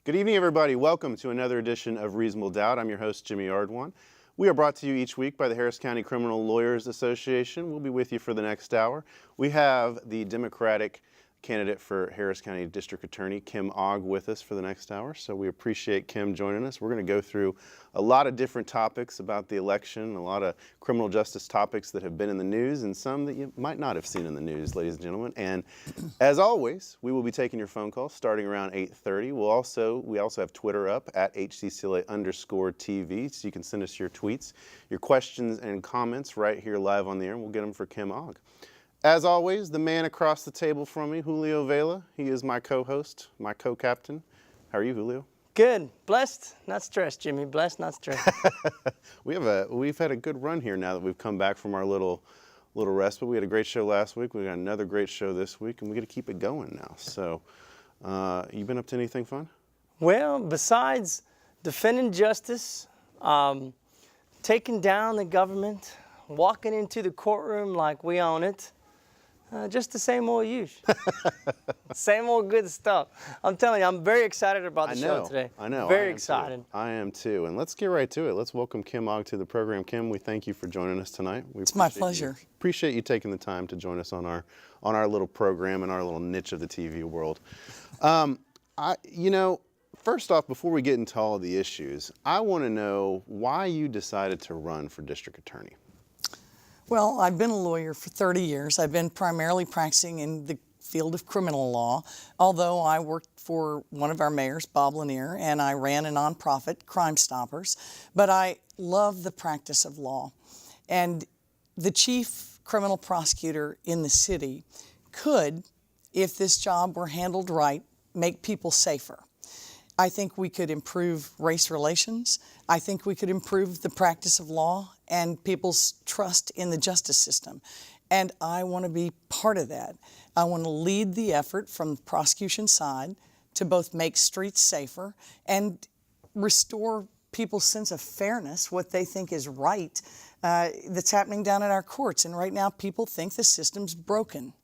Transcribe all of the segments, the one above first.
Good evening, everybody. Welcome to another edition of Reasonable Doubt. I'm your host, Jimmy Ardwan. We are brought to you each week by the Harris County Criminal Lawyers Association. We'll be with you for the next hour. We have the Democratic candidate for Harris County District Attorney, Kim Ogg, with us for the next hour. So we appreciate Kim joining us. We're going to go through a lot of different topics about the election, a lot of criminal justice topics that have been in the news, and some that you might not have seen in the news, ladies and gentlemen. And as always, we will be taking your phone calls starting around 8:30. We also have Twitter up at HCCLA_TV, so you can send us your tweets, your questions and comments right here live on the air, and we'll get them for Kim Ogg. As always, the man across the table from me, Julio Vela. He is my co-host, my co-captain. How are you, Julio? Good. Blessed, not stressed, Jimmy. Blessed, not stressed. We've had a good run here now that we've come back from our little respite. We had a great show last week. We got another great show this week, and we got to keep it going now. So, you been up to anything fun? Well, besides defending justice, taking down the government, walking into the courtroom like we own it, just the same old use. Same old good stuff. I'm telling you, I'm very excited about the show today. I know. Very excited. I am too. And let's get right to it. Let's welcome Kim Ogg to the program. Kim, we thank you for joining us tonight. It's my pleasure. Appreciate you taking the time to join us on our little program and our little niche of the TV world. First off, before we get into all of the issues, I want to know why you decided to run for district attorney. Well, I've been a lawyer for 30 years. I've been primarily practicing in the field of criminal law, although I worked for one of our mayors, Bob Lanier, and I ran a nonprofit, Crime Stoppers. But I love the practice of law. And the chief criminal prosecutor in the city could, if this job were handled right, make people safer. I think we could improve race relations. I think we could improve the practice of law and people's trust in the justice system. And I want to be part of that. I want to lead the effort from the prosecution side to both make streets safer and restore people's sense of fairness, what they think is right, that's happening down in our courts. And right now, people think the system's broken.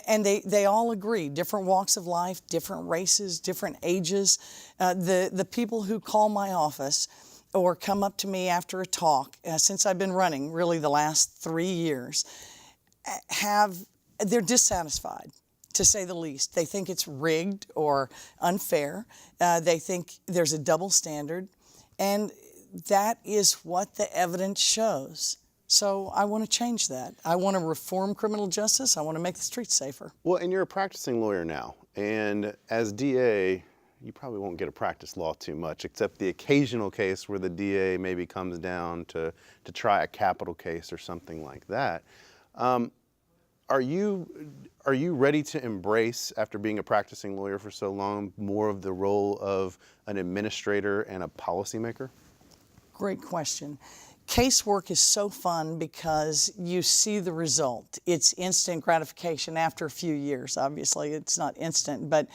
And they all agree, different walks of life, different races, different ages. The people who call my office or come up to me after a talk, since I've been running really the last 3 years, they're dissatisfied, to say the least. They think it's rigged or unfair. They think there's a double standard. And that is what the evidence shows. So I want to change that. I want to reform criminal justice. I want to make the streets safer. Well, and you're a practicing lawyer now. And as DA, you probably won't get to practice law too much, except the occasional case where the DA maybe comes down to try a capital case or something like that. Are you ready to embrace, after being a practicing lawyer for so long, more of the role of an administrator and a policymaker? Great question. Casework is so fun because you see the result. It's instant gratification after a few years. Obviously, it's not instant, but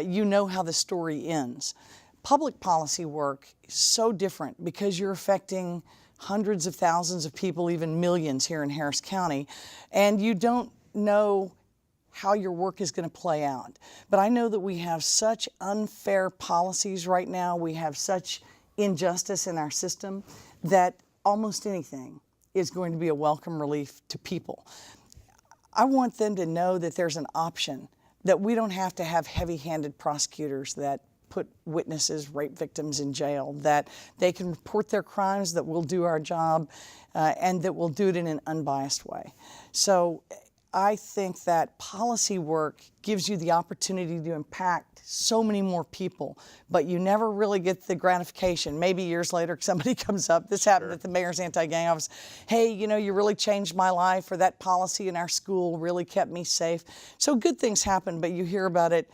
you know how the story ends. Public policy work is so different because you're affecting hundreds of thousands of people, even millions here in Harris County, and you don't know how your work is going to play out. But I know that we have such unfair policies right now. We have such injustice in our system that almost anything is going to be a welcome relief to people. I want them to know that there's an option, that we don't have to have heavy-handed prosecutors that put witnesses, rape victims in jail, that they can report their crimes, that we'll do our job, and that we'll do it in an unbiased way. So I think that policy work gives you the opportunity to impact so many more people, but you never really get the gratification. Maybe years later, somebody comes up, this happened at the mayor's anti-gang office, hey, you really changed my life, or that policy in our school really kept me safe. So good things happen, but you hear about it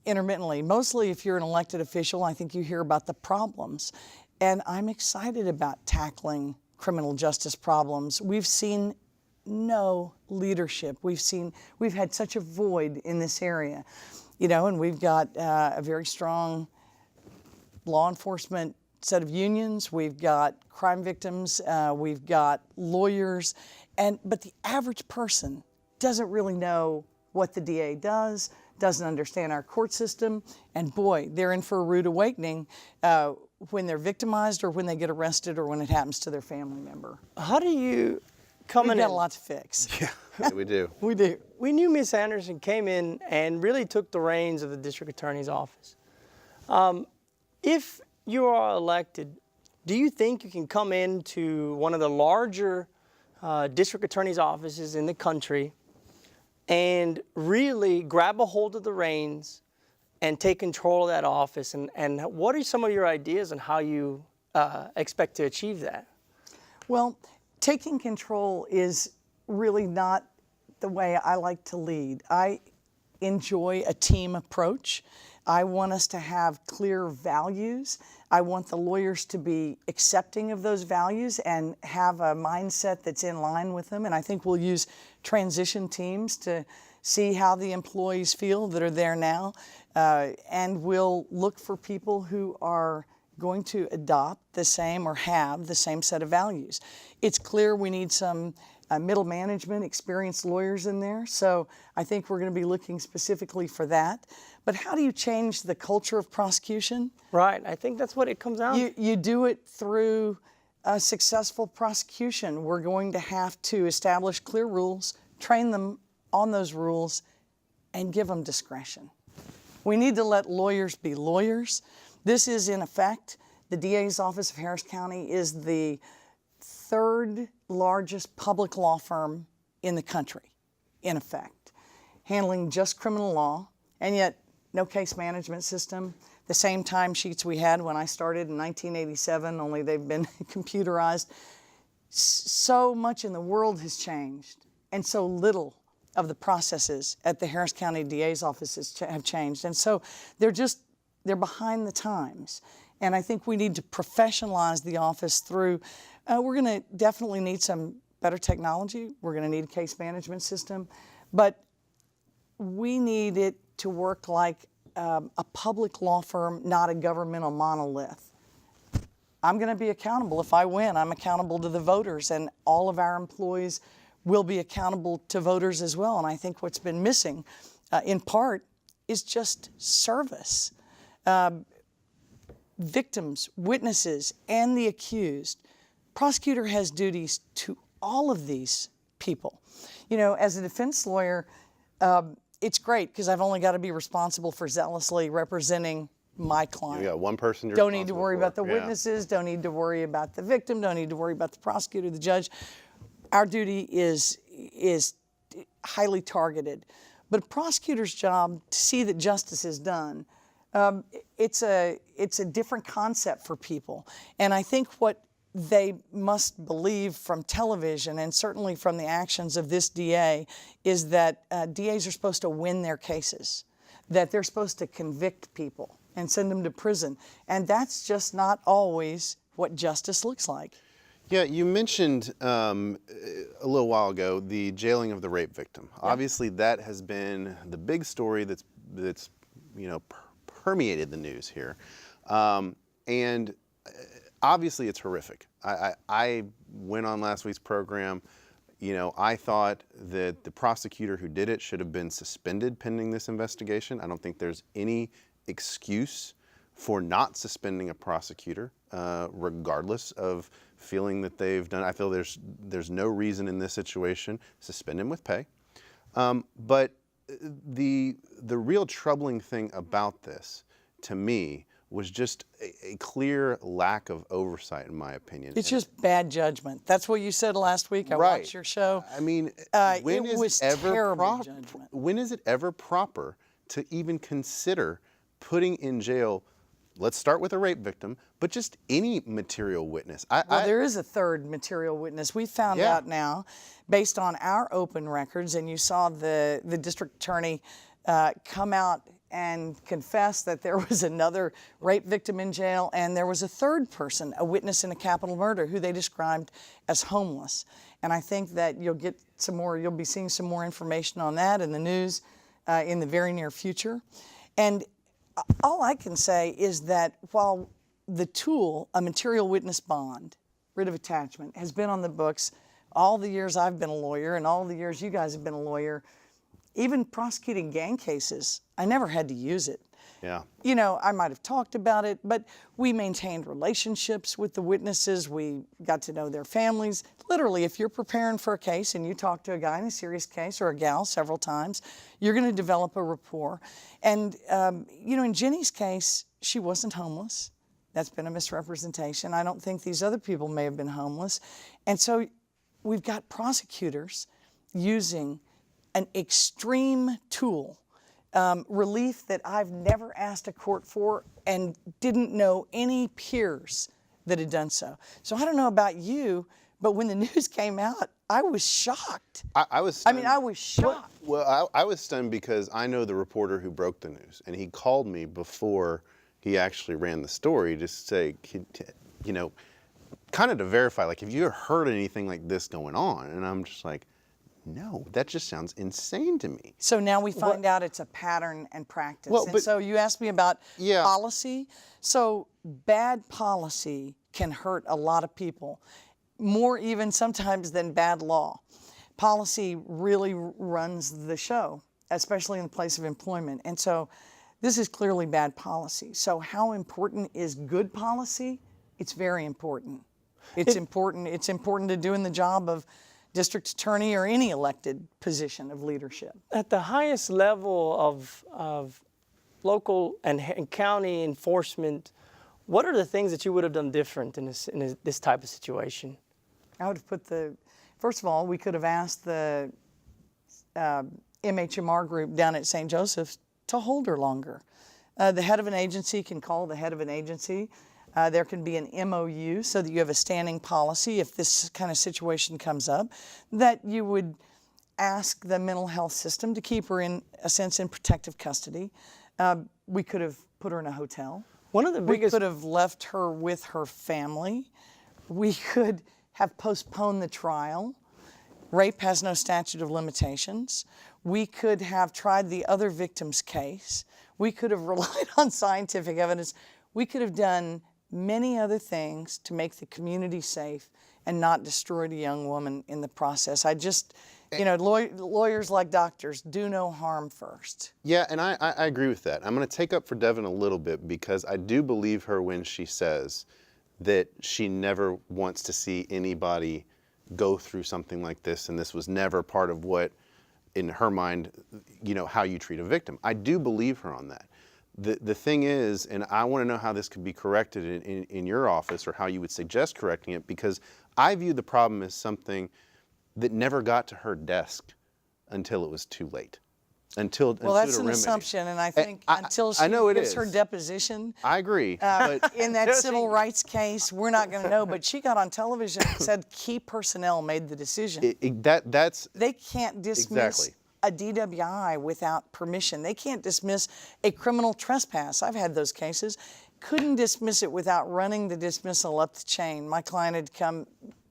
intermittently. Mostly if you're an elected official, I think you hear about the problems. And I'm excited about tackling criminal justice problems. We've seen no leadership. We've had such a void in this area, and we've got a very strong law enforcement set of unions. We've got crime victims. We've got lawyers, but the average person doesn't really know what the DA does, doesn't understand our court system, and boy, they're in for a rude awakening when they're victimized or when they get arrested or when it happens to their family member. How do you come We've in? got a lot to fix. Yeah, we do. We do. We knew Miss Anderson came in and really took the reins of the district attorney's office. If you are elected, do you think you can come into one of the larger district attorney's offices in the country and really grab a hold of the reins and take control of that office? And what are some of your ideas on how you expect to achieve that? Well, taking control is really not the way I like to lead. I enjoy a team approach. I want us to have clear values. I want the lawyers to be accepting of those values and have a mindset that's in line with them. And I think we'll use transition teams to see how the employees feel that are there now. And we'll look for people who are going to adopt the same or have the same set of values. It's clear we need some middle management, experienced lawyers in there. So I think we're going to be looking specifically for that. But how do you change the culture of prosecution? Right, I think that's what it comes down to. You do it through a successful prosecution. We're going to have to establish clear rules, train them on those rules, and give them discretion. We need to let lawyers be lawyers. This is, in effect, the DA's office of Harris County is the third largest public law firm in the country, in effect, handling just criminal law, and yet no case management system. The same timesheets we had when I started in 1987, only they've been computerized. So much in the world has changed, and so little of the processes at the Harris County DA's offices have changed. And so they're behind the times. And I think we need to professionalize the office through, we're going to definitely need some better technology. We're going to need a case management system. But we need it to work like a public law firm, not a governmental monolith. I'm going to be accountable. If I win, I'm accountable to the voters, and all of our employees will be accountable to voters as well. And I think what's been missing, in part, is just service. Victims, witnesses, and the accused. Prosecutor has duties to all of these people. You know, as a defense lawyer, it's great because I've only got to be responsible for zealously representing my client. You got one person you're Don't need to worry responsible about the for. Yeah. witnesses, don't need to worry about the victim, don't need to worry about the prosecutor, the judge. Our duty is highly targeted. But a prosecutor's job to see that justice is done, it's a different concept for people. And I think what they must believe from television and certainly from the actions of this DA is that DAs are supposed to win their cases, that they're supposed to convict people and send them to prison. And that's just not always what justice looks like. Yeah, you mentioned a little while ago the jailing of the rape victim. Yeah. Obviously, that has been the big story that's permeated the news here, and obviously it's horrific. I went on last week's program. You know, I thought that the prosecutor who did it should have been suspended pending this investigation. I don't think there's any excuse for not suspending a prosecutor, regardless of feeling that they've done. I feel there's no reason in this situation. Suspend him with pay. But the real troubling thing about this, to me, was just a clear lack of oversight, in my opinion. It's just bad judgment. That's what you said last week. I watched your show. I mean, when it is was it ever terrible judgment. When is it ever proper to even consider putting in jail? Let's start with a rape victim, but just any material witness. There is a third material witness. We found out now, based on our open records, and you saw the district attorney come out and confess that there was another rape victim in jail, and there was a third person, a witness in a capital murder, who they described as homeless. And I think that you'll be seeing some more information on that in the news in the very near future. And all I can say is that while the tool, a material witness bond, writ of attachment, has been on the books all the years I've been a lawyer and all the years you guys have been a lawyer, even prosecuting gang cases, I never had to use it. Yeah. You know, I might have talked about it, but we maintained relationships with the witnesses. We got to know their families. Literally, if you're preparing for a case and you talk to a guy in a serious case or a gal several times, you're going to develop a rapport. And, you know, in Jenny's case, she wasn't homeless. That's been a misrepresentation. I don't think these other people may have been homeless. And so we've got prosecutors using an extreme tool, relief that I've never asked a court for and didn't know any peers that had done so. So I don't know about you, but when the news came out, I was shocked. I was stunned. I was shocked. Well, I was stunned because I know the reporter who broke the news, and he called me before he actually ran the story to say, you know, kind of to verify, like, have you ever heard anything like this going on? And I'm just like, no, that just sounds insane to me. So now we find out it's a pattern and practice. Well, and but- so you asked me about Yeah. policy. So bad policy can hurt a lot of people, more even sometimes than bad law. Policy really runs the show, especially in the place of employment. And so this is clearly bad policy. So how important is good policy? It's very important. It's important. It's important to doing the job of district attorney or any elected position of leadership. At the highest level of local and county enforcement, what are the things that you would have done different in this type of situation? I would have put first of all, we could have asked the MHMR group down at St. Joseph's to hold her longer. The head of an agency can call the head of an agency. There can be an MOU so that you have a standing policy if this kind of situation comes up, that you would ask the mental health system to keep her in a sense in protective custody. We could have put her in a hotel. One of the We biggest could have left her with her family. We could have postponed the trial. Rape has no statute of limitations. We could have tried the other victim's case. We could have relied on scientific evidence. We could have done many other things to make the community safe and not destroyed a young woman in the process. I just, you know, lawyers like doctors do no harm first. Yeah, and I agree with that. I'm going to take up for Devin a little bit because I do believe her when she says that she never wants to see anybody go through something like this, and this was never part of what, in her mind, you know, how you treat a victim. I do believe her on that. The thing is, and I want to know how this could be corrected in your office or how you would suggest correcting it, because I view the problem as something that never got to her desk until it was too late. Well, that's an assumption, and I think until she gives her deposition, I agree. But in that civil rights case, we're not going to know. But she got on television and said key personnel made the decision. that's They can't dismiss Exactly. a DWI without permission. They can't dismiss a criminal trespass. I've had those cases. Couldn't dismiss it without running the dismissal up the chain. My client had come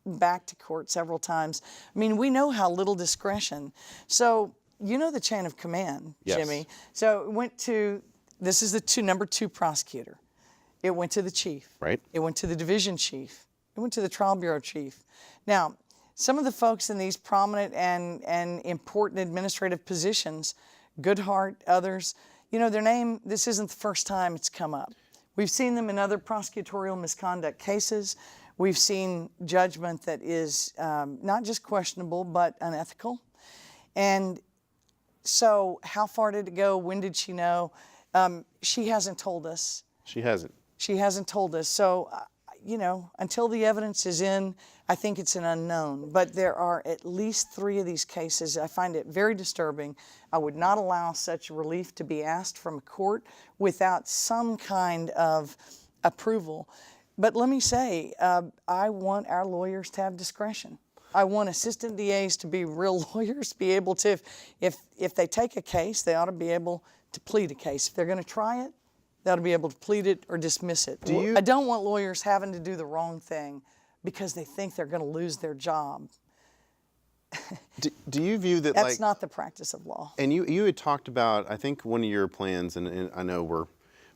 back to court several times. I mean, we know how little discretion. So you know the chain of command, Yes. Jimmy. So it went to, this is the number two prosecutor. It went to the chief. Right. It went to the division chief. It went to the trial bureau chief. Now, some of the folks in these prominent and important administrative positions, Goodhart, others, you know, their name, this isn't the first time it's come up. We've seen them in other prosecutorial misconduct cases. We've seen judgment that is not just questionable, but unethical. And so how far did it go? When did she know? She hasn't told us. she hasn't. She hasn't told us. So, you know, until the evidence is in, I think it's an unknown. But there are at least 3 of these cases. I find it very disturbing. I would not allow such relief to be asked from a court without some kind of approval. But let me say, I want our lawyers to have discretion. I want assistant DAs to be real lawyers, be able to, if they take a case, they ought to be able to plead a case. If they're going to try it, they ought to be able to plead it or dismiss it. I don't want lawyers having to do the wrong thing because they think they're going to lose their job. Do you view that That's not the practice of law. And you had talked about, I think one of your plans, and I know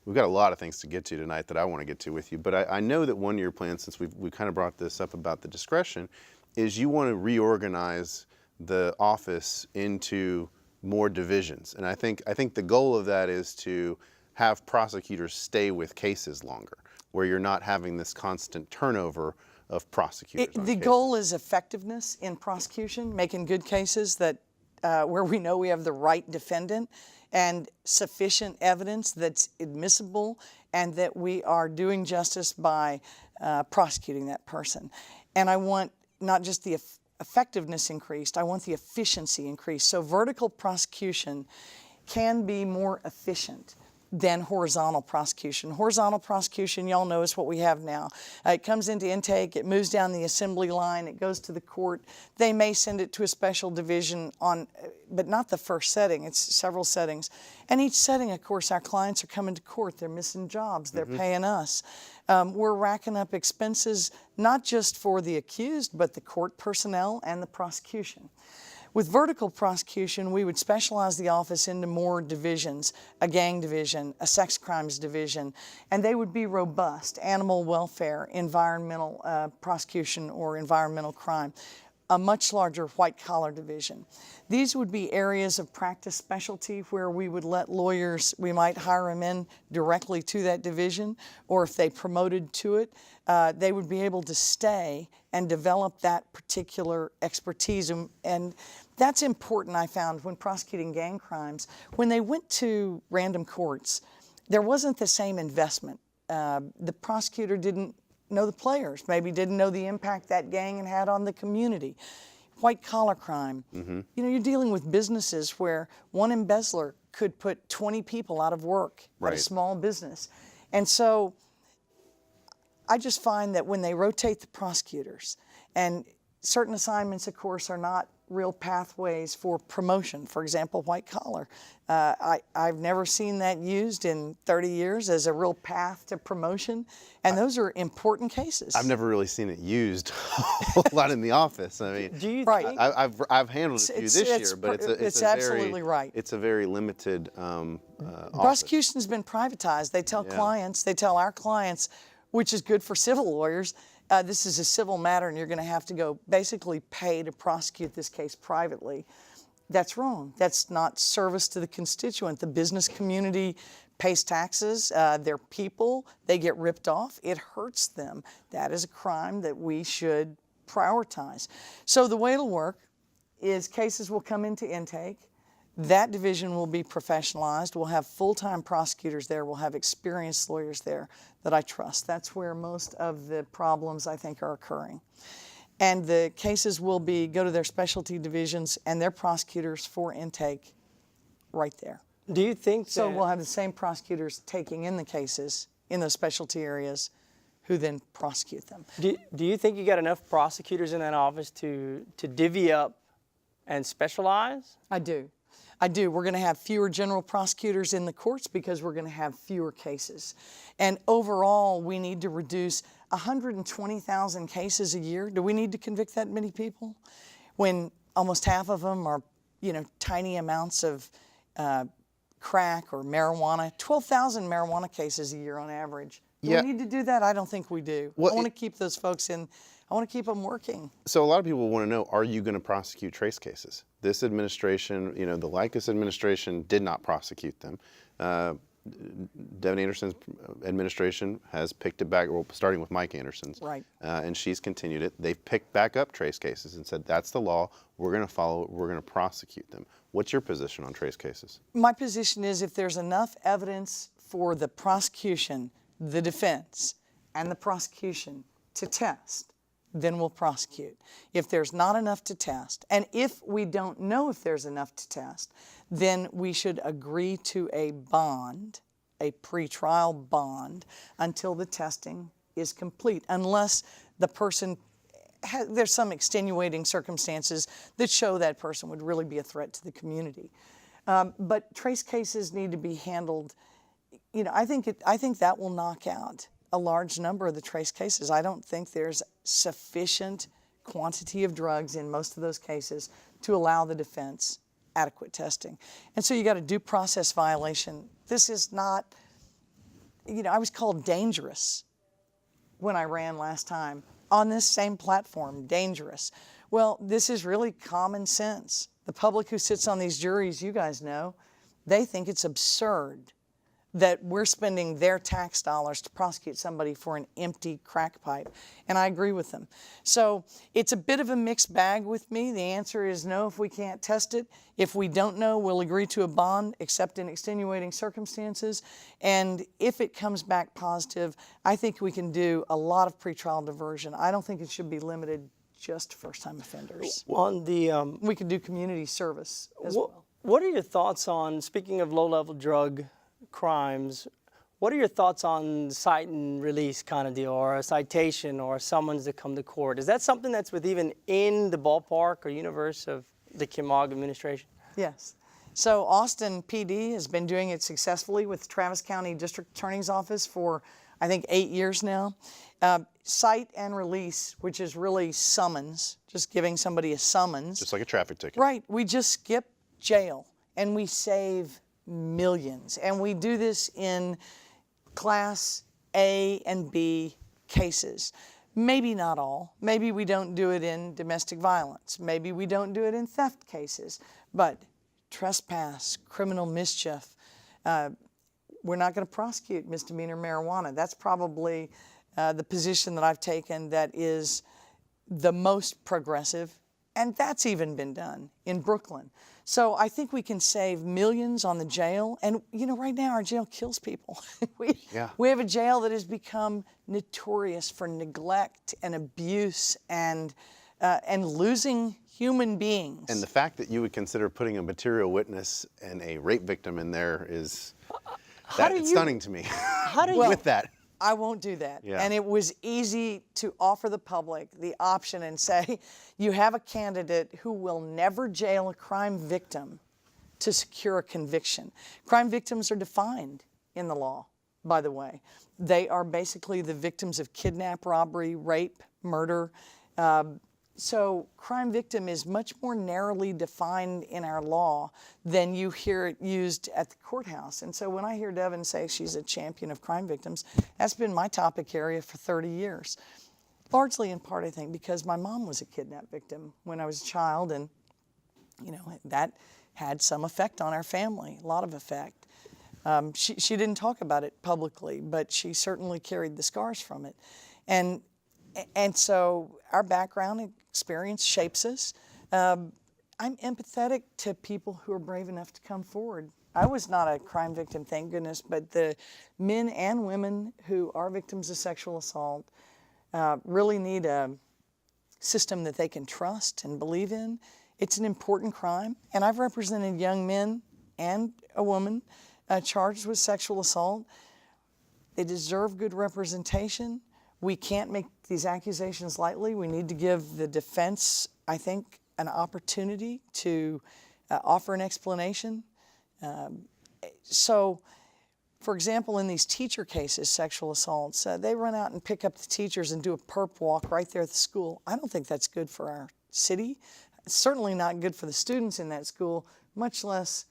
we've got a lot of things to get to tonight that I want to get to with you, but I know that one of your plans, since we kind of brought this up about the discretion, is you want to reorganize the office into more divisions. And I think the goal of that is to have prosecutors stay with cases longer, where you're not having this constant turnover of prosecutors. The goal is effectiveness in prosecution, making good cases that where we know we have the right defendant and sufficient evidence that's admissible, and that we are doing justice by prosecuting that person. And I want not just the effectiveness increased, I want the efficiency increased. So vertical prosecution can be more efficient than horizontal prosecution. Horizontal prosecution, y'all know, is what we have now. It comes into intake, it moves down the assembly line, it goes to the court. They may send it to a special division but not the first setting, it's several settings. And each setting, of course, our clients are coming to court, they're missing jobs, they're paying us. We're racking up expenses, not just for the accused, but the court personnel and the prosecution. With vertical prosecution, we would specialize the office into more divisions, a gang division, a sex crimes division, and they would be robust: animal welfare, environmental prosecution, or environmental crime, a much larger white-collar division. These would be areas of practice specialty where we would let lawyers, we might hire them in directly to that division, or if they promoted to it, they would be able to stay and develop that particular expertise. And that's important, I found, when prosecuting gang crimes. When they went to random courts, there wasn't the same investment. The prosecutor didn't know the players, maybe didn't know the impact that gang had on the community. White-collar crime, you know, you're dealing with businesses where one embezzler could put 20 people out of work at a small business. And so I just find that when they rotate the prosecutors, and certain assignments, of course, are not real pathways for promotion. For example, white collar. I've never seen that used in 30 years as a real path to promotion, and those are important cases. I've never really seen it used a whole lot in the office. I mean, Do you Right. think? I've handled a few this year, but it's a absolutely very, right. It's a very limited office. Prosecution's been privatized. They tell clients, they tell our clients, which is good for civil lawyers, this is a civil matter and you're going to have to go basically pay to prosecute this case privately. That's wrong. That's not service to the constituent. The business community pays taxes. They're people. They get ripped off. It hurts them. That is a crime that we should prioritize. So the way it'll work is cases will come into intake. That division will be professionalized. We'll have full-time prosecutors there. We'll have experienced lawyers there that I trust. That's where most of the problems, I think, are occurring. And the cases will go to their specialty divisions and their prosecutors for intake right there. Do you think So that? we'll have the same prosecutors taking in the cases in those specialty areas who then prosecute them. Do you think you got enough prosecutors in that office to divvy up and specialize? I do. We're going to have fewer general prosecutors in the courts because we're going to have fewer cases. And overall, we need to reduce 120,000 cases a year. Do we need to convict that many people? When almost half of them are, tiny amounts of crack or marijuana. 12,000 marijuana cases a year on average. Do we need to do that? I don't think we do. Well, I want to keep those folks in. I want to keep them working. So a lot of people want to know, are you going to prosecute trace cases? This administration, the Likas administration did not prosecute them. Devin Anderson's administration has picked it back, well, starting with Mike Anderson's. Right. And she's continued it. They've picked back up trace cases and said, that's the law, we're going to follow it, we're going to prosecute them. What's your position on trace cases? My position is if there's enough evidence for the prosecution, the defense, and the prosecution to test, then we'll prosecute. If there's not enough to test, and if we don't know if there's enough to test, then we should agree to a bond, a pretrial bond, until the testing is complete, unless the person, there's some extenuating circumstances that show that person would really be a threat to the community. But trace cases need to be handled, I think that will knock out a large number of the trace cases. I don't think there's sufficient quantity of drugs in most of those cases to allow the defense adequate testing. And so you got a due process violation. This is not, I was called dangerous when I ran last time on this same platform, dangerous. Well, this is really common sense. The public who sits on these juries, you guys know, they think it's absurd that we're spending their tax dollars to prosecute somebody for an empty crack pipe. And I agree with them. So it's a bit of a mixed bag with me. The answer is no if we can't test it. If we don't know, we'll agree to a bond, except in extenuating circumstances. And if it comes back positive, I think we can do a lot of pretrial diversion. I don't think it should be limited just to first-time offenders. On the We could do community service as well. what are your thoughts on, speaking of low-level drug crimes, what are your thoughts on cite and release kind of deal, or a citation or a summons to come to court? Is that something that's even in the ballpark or universe of the Kim Ogg administration? Yes. So Austin PD has been doing it successfully with Travis County District Attorney's Office for, I think, 8 years now. Cite and release, which is really summons, just giving somebody a summons. Just like a traffic ticket. Right. We just skip jail and we save millions. And we do this in Class A and B cases. Maybe not all. Maybe we don't do it in domestic violence. Maybe we don't do it in theft cases. But trespass, criminal mischief, we're not going to prosecute misdemeanor marijuana. That's probably the position that I've taken that is the most progressive, and that's even been done in Brooklyn. So I think we can save millions on the jail, and right now our jail kills people. We have a jail that has become notorious for neglect and abuse and losing human beings. And the fact that you would consider putting a material witness and a rape victim in there is it's stunning to me. How do you? With that. I won't do that. Yeah. And it was easy to offer the public the option and say, you have a candidate who will never jail a crime victim to secure a conviction. Crime victims are defined in the law, by the way. They are basically the victims of kidnap, robbery, rape, murder. So crime victim is much more narrowly defined in our law than you hear it used at the courthouse. And so when I hear Devin say she's a champion of crime victims, that's been my topic area for 30 years. Largely in part, I think, because my mom was a kidnap victim when I was a child, and that had some effect on our family, a lot of effect. She didn't talk about it publicly, but she certainly carried the scars from it. And so our background experience shapes us. I'm empathetic to people who are brave enough to come forward. I was not a crime victim, thank goodness, but the men and women who are victims of sexual assault really need a system that they can trust and believe in. It's an important crime, and I've represented young men and a woman charged with sexual assault. They deserve good representation. We can't make these accusations lightly. We need to give the defense, I think, an opportunity to offer an explanation. So, for example, in these teacher cases, sexual assaults, they run out and pick up the teachers and do a perp walk right there at the school. I don't think that's good for our city. It's certainly not good for the students in that school, much less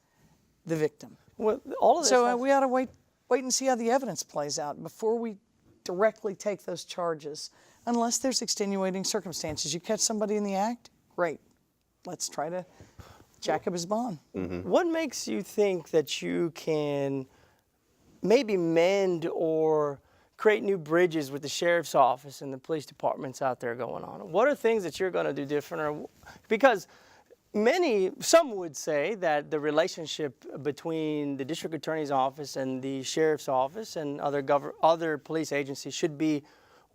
the victim. Well, all of this. So we ought to wait and see how the evidence plays out before we directly take those charges, unless there's extenuating circumstances. You catch somebody in the act, great. Let's try to jack up his bond. Mm-hmm. What makes you think that you can maybe mend or create new bridges with the sheriff's office and the police departments out there going on? What are things that you're going to do different? Because some would say that the relationship between the district attorney's office and the sheriff's office and other police agencies should be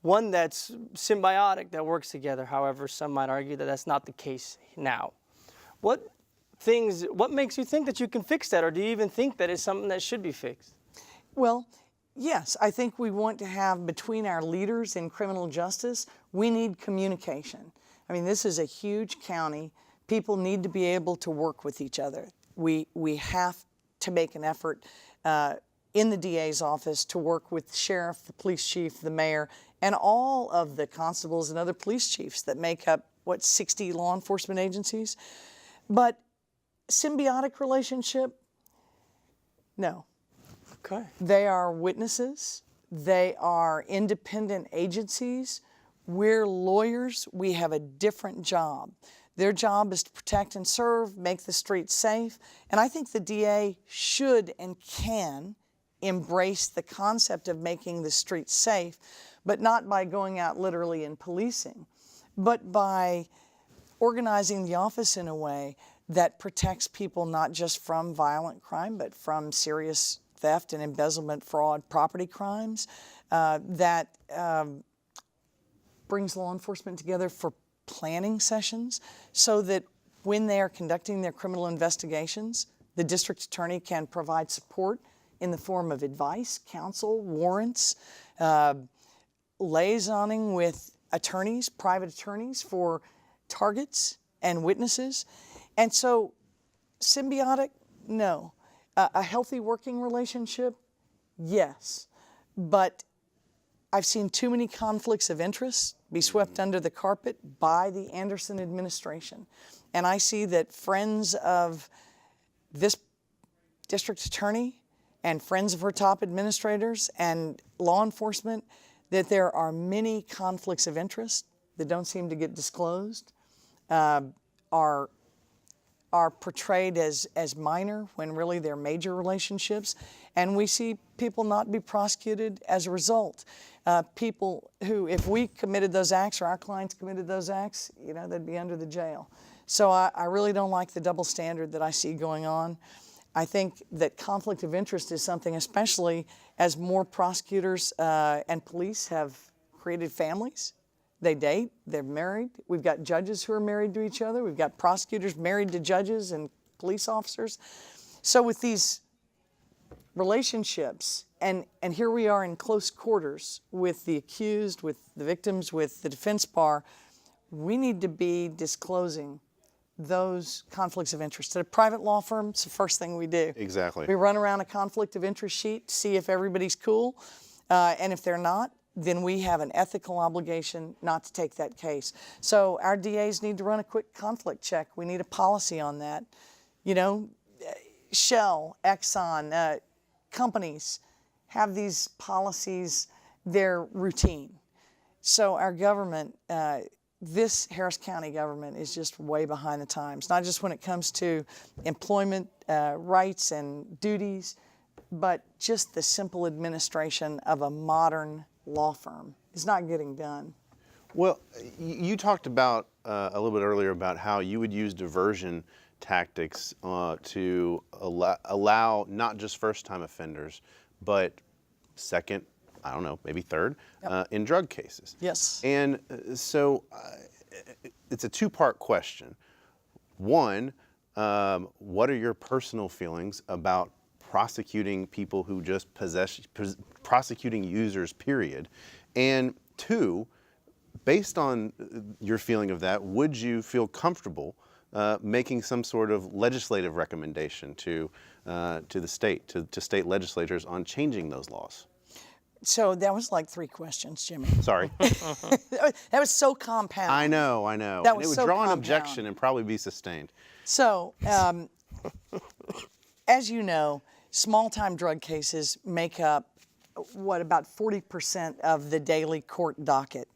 one that's symbiotic, that works together. However, some might argue that that's not the case now. What makes you think that you can fix that, or do you even think that it's something that should be fixed? Well, yes, I think we want to have, between our leaders in criminal justice, we need communication. I mean, this is a huge county. People need to be able to work with each other. We have to make an effort in the DA's office to work with the sheriff, the police chief, the mayor, and all of the constables and other police chiefs that make up, 60 law enforcement agencies. But symbiotic relationship, no. Okay. They are witnesses. They are independent agencies. We're lawyers. We have a different job. Their job is to protect and serve, make the streets safe. And I think the DA should and can embrace the concept of making the streets safe, but not by going out literally and policing, but by organizing the office in a way that protects people not just from violent crime, but from serious theft and embezzlement, fraud, property crimes, that brings law enforcement together for planning sessions so that when they are conducting their criminal investigations, the district attorney can provide support in the form of advice, counsel, warrants, liaisoning with attorneys, private attorneys for targets and witnesses. And so, symbiotic, no. A healthy working relationship, yes. But I've seen too many conflicts of interest be swept under the carpet by the Anderson administration. And I see that friends of this district attorney and friends of her top administrators and law enforcement, that there are many conflicts of interest that don't seem to get disclosed, are portrayed as minor when really they're major relationships. And we see people not be prosecuted as a result. People who, if we committed those acts or our clients committed those acts, you know, they'd be under the jail. So I really don't like the double standard that I see going on. I think that conflict of interest is something, especially as more prosecutors and police have created families. They date, they're married. We've got judges who are married to each other. We've got prosecutors married to judges and police officers. So with these relationships, and here we are in close quarters with the accused, with the victims, with the defense bar, we need to be disclosing those conflicts of interest. At a private law firm, it's the first thing we do. Exactly. We run around a conflict of interest sheet, see if everybody's cool, and if they're not, then we have an ethical obligation not to take that case. So our DAs need to run a quick conflict check. We need a policy on that. You know, Shell, Exxon, companies have these policies, they're routine. So our government, this Harris County government is just way behind the times, not just when it comes to employment rights and duties, but just the simple administration of a modern law firm is not getting done. Well, you talked about a little bit earlier about how you would use diversion tactics to allow not just first-time offenders, but second, I don't know, maybe third, in drug cases. Yes. And so it's a two-part question. One, what are your personal feelings about prosecuting people who just prosecuting users, period? And two, based on your feeling of that, would you feel comfortable making some sort of legislative recommendation to the state, to state legislators on changing those laws? So that was like 3 questions, Jimmy. Sorry. That was so compound. I know. That And was it would so draw an compound. objection and probably be sustained. So, as you know, small-time drug cases make up, about 40% of the daily court docket.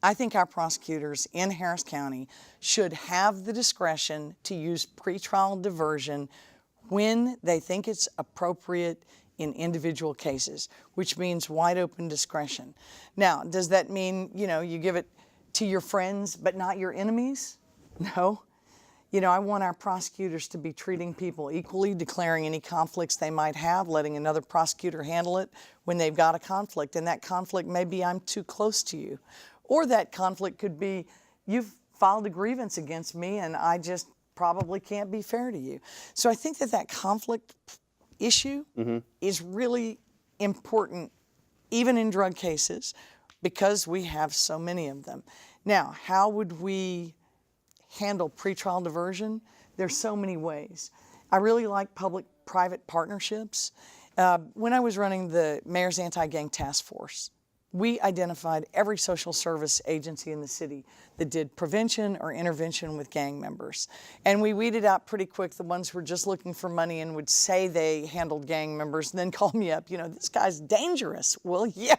I think our prosecutors in Harris County should have the discretion to use pretrial diversion when they think it's appropriate in individual cases, which means wide open discretion. Now, does that mean, you give it to your friends but not your enemies? No. I want our prosecutors to be treating people equally, declaring any conflicts they might have, letting another prosecutor handle it when they've got a conflict. And that conflict may be I'm too close to you. Or that conflict could be you've filed a grievance against me and I just probably can't be fair to you. So I think that conflict issue is really important, even in drug cases, because we have so many of them. Now, how would we handle pretrial diversion? There's so many ways. I really like public-private partnerships. When I was running the Mayor's Anti-Gang Task Force, we identified every social service agency in the city that did prevention or intervention with gang members. And we weeded out pretty quick the ones who were just looking for money and would say they handled gang members and then call me up, this guy's dangerous. Well, yeah,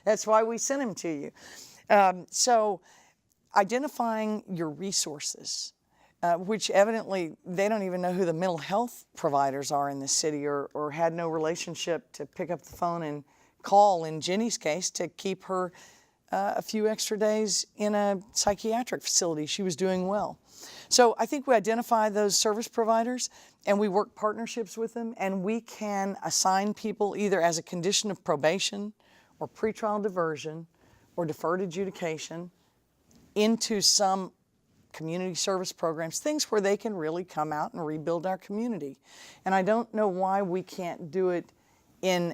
that's why we sent him to you. So identifying your resources, which evidently they don't even know who the mental health providers are in the city, or had no relationship to pick up the phone and call, in Jenny's case, to keep her a few extra days in a psychiatric facility. She was doing well. So I think we identify those service providers and we work partnerships with them, and we can assign people either as a condition of probation or pretrial diversion or deferred adjudication into some community service programs, things where they can really come out and rebuild our community. And I don't know why we can't do it in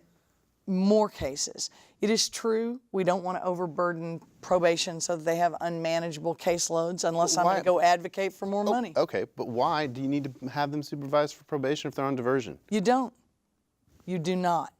more cases. It is true we don't want to overburden probation so that they have unmanageable caseloads, unless I'm going to go advocate for more money. Okay, but why do you need to have them supervised for probation if they're on diversion? You don't. You do not.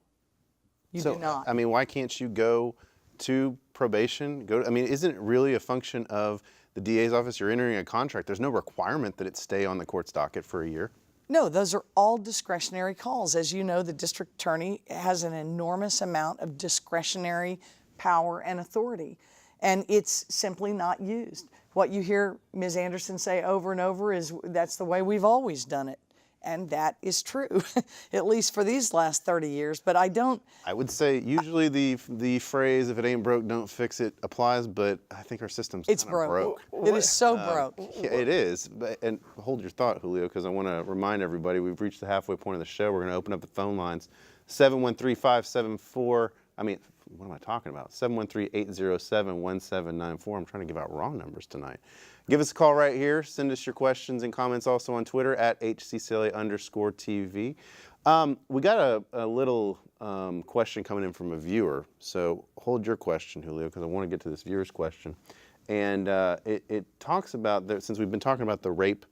You So, do not. I mean, why can't you go to probation? I mean, isn't it really a function of the DA's office? You're entering a contract. There's no requirement that it stay on the court's docket for a year. No, those are all discretionary calls. As you know, the district attorney has an enormous amount of discretionary power and authority, and it's simply not used. What you hear Ms. Anderson say over and over is, that's the way we've always done it. And that is true, at least for these last 30 years. But I would say usually the phrase, if it ain't broke, don't fix it, applies, but I think our system's it's kind of broke. It is so broke. Yeah, it is. And hold your thought, Julio, because I want to remind everybody we've reached the halfway point of the show. We're going to open up the phone lines. 713-574, what am I talking about? 713-807-1794. I'm trying to give out wrong numbers tonight. Give us a call right here. Send us your questions and comments also on Twitter at HCCLA_TV. We got a little question coming in from a viewer. So hold your question, Julio, because I want to get to this viewer's question. And it talks about, since we've been talking about the rape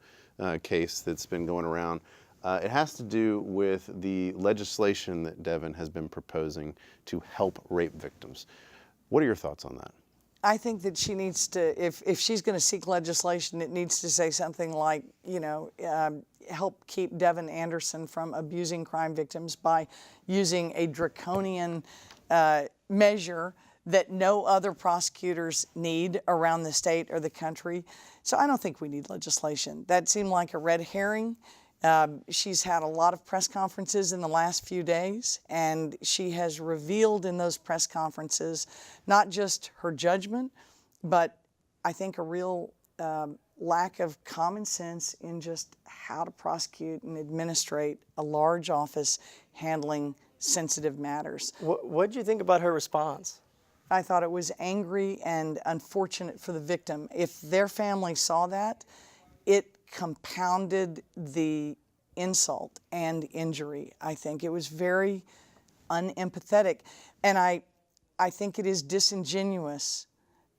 case that's been going around, it has to do with the legislation that Devin has been proposing to help rape victims. What are your thoughts on that? I think that she needs to, if she's going to seek legislation, it needs to say something like, help keep Devin Anderson from abusing crime victims by using a draconian measure that no other prosecutors need around the state or the country. So I don't think we need legislation. That seemed like a red herring. She's had a lot of press conferences in the last few days, and she has revealed in those press conferences not just her judgment, but I think a real lack of common sense in just how to prosecute and administrate a large office handling sensitive matters. What did you think about her response? I thought it was angry and unfortunate for the victim. If their family saw that, it compounded the insult and injury. I think it was very unempathetic, and I think it is disingenuous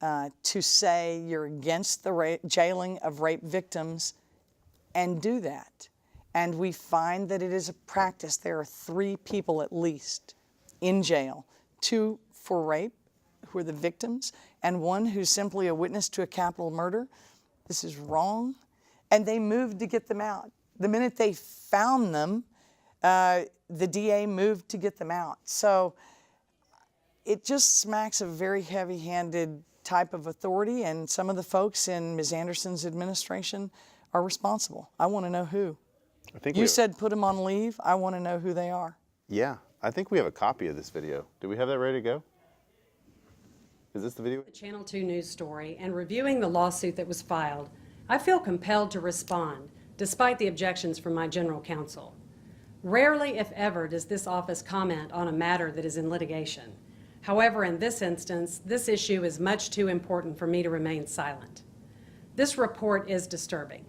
to say you're against the jailing of rape victims and do that. And we find that it is a practice. There are 3 people at least in jail, 2 for rape, who are the victims, and 1 who's simply a witness to a capital murder. This is wrong. And they moved to get them out. The minute they found them, the DA moved to get them out. So it just smacks of very heavy-handed type of authority, and some of the folks in Ms. Anderson's administration are responsible. I want to know who. You said put them on leave. I want to know who they are. Yeah, I think we have a copy of this video. Do we have that ready to go? Is this the video? The Channel 2 news story and reviewing the lawsuit that was filed, I feel compelled to respond, despite the objections from my general counsel. Rarely, if ever, does this office comment on a matter that is in litigation. However, in this instance, this issue is much too important for me to remain silent. This report is disturbing,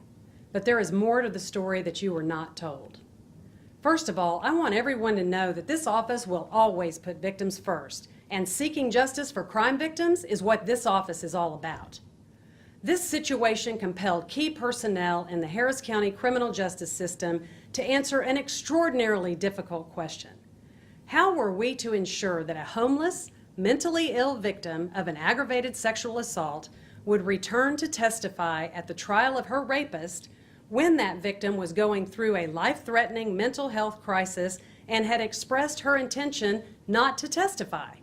but there is more to the story that you were not told. First of all, I want everyone to know that this office will always put victims first, and seeking justice for crime victims is what this office is all about. This situation compelled key personnel in the Harris County criminal justice system to answer an extraordinarily difficult question. How were we to ensure that a homeless, mentally ill victim of an aggravated sexual assault would return to testify at the trial of her rapist when that victim was going through a life-threatening mental health crisis and had expressed her intention not to testify?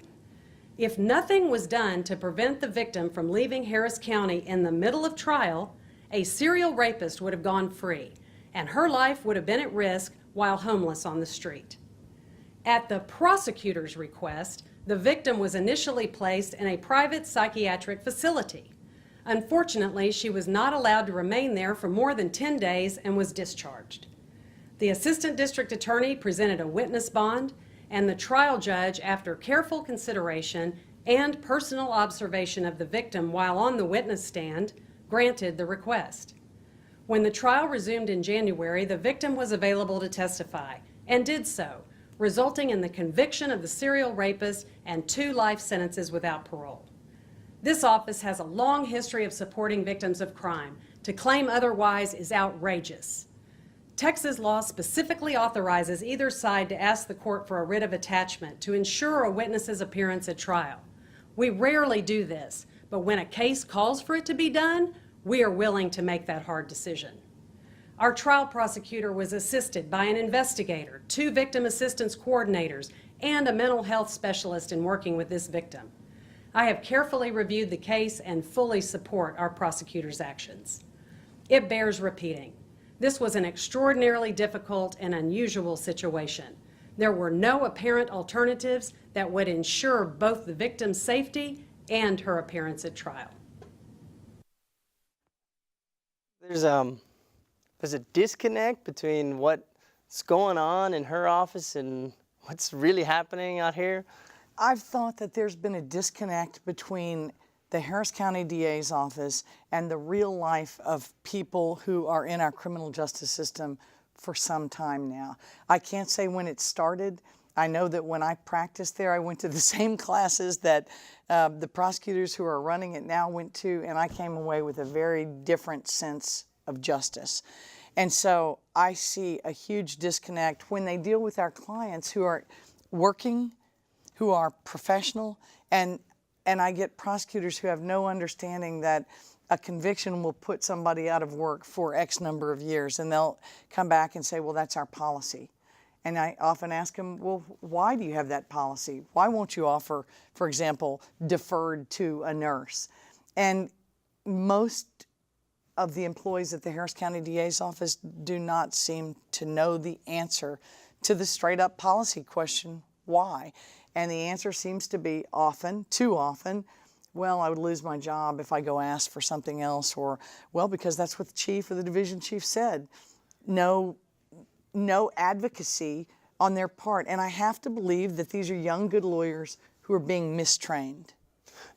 If nothing was done to prevent the victim from leaving Harris County in the middle of trial, a serial rapist would have gone free, and her life would have been at risk while homeless on the street. At the prosecutor's request, the victim was initially placed in a private psychiatric facility. Unfortunately, she was not allowed to remain there for more than 10 days and was discharged. The assistant district attorney presented a witness bond, and the trial judge, after careful consideration and personal observation of the victim while on the witness stand, granted the request. When the trial resumed in January, the victim was available to testify and did so, resulting in the conviction of the serial rapist and 2 life sentences without parole. This office has a long history of supporting victims of crime. To claim otherwise is outrageous. Texas law specifically authorizes either side to ask the court for a writ of attachment to ensure a witness's appearance at trial. We rarely do this, but when a case calls for it to be done, we are willing to make that hard decision. Our trial prosecutor was assisted by an investigator, 2 victim assistance coordinators, and a mental health specialist in working with this victim. I have carefully reviewed the case and fully support our prosecutor's actions. It bears repeating. This was an extraordinarily difficult and unusual situation. There were no apparent alternatives that would ensure both the victim's safety and her appearance at trial. There's a disconnect between what's going on in her office and what's really happening out here. I've thought that there's been a disconnect between the Harris County DA's office and the real life of people who are in our criminal justice system for some time now. I can't say when it started. I know that when I practiced there, I went to the same classes that the prosecutors who are running it now went to, and I came away with a very different sense of justice. And so I see a huge disconnect when they deal with our clients who are working, who are professional, and I get prosecutors who have no understanding that a conviction will put somebody out of work for X number of years, and they'll come back and say, well, that's our policy. And I often ask them, well, why do you have that policy? Why won't you offer, for example, deferred to a nurse? And most of the employees at the Harris County DA's office do not seem to know the answer to the straight up policy question, why? And the answer seems to be often, too often, well, I would lose my job if I go ask for something else, or, well, because that's what the chief or the division chief said. No advocacy on their part. And I have to believe that these are young, good lawyers who are being mistrained.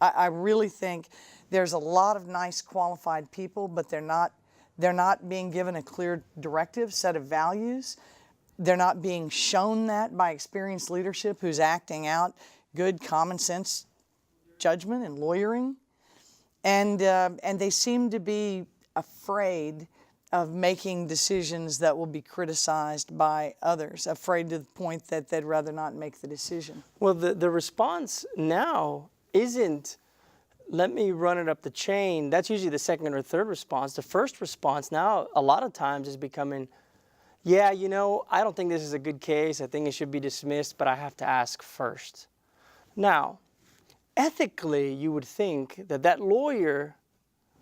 I really think there's a lot of nice, qualified people, but they're not being given a clear directive, set of values. They're not being shown that by experienced leadership who's acting out good common sense judgment and lawyering. And they seem to be afraid of making decisions that will be criticized by others, afraid to the point that they'd rather not make the decision. Well, the response now isn't, let me run it up the chain. That's usually the second or third response. The first response now, a lot of times, is becoming, yeah, you know, I don't think this is a good case. I think it should be dismissed, but I have to ask first. Now, ethically, you would think that that lawyer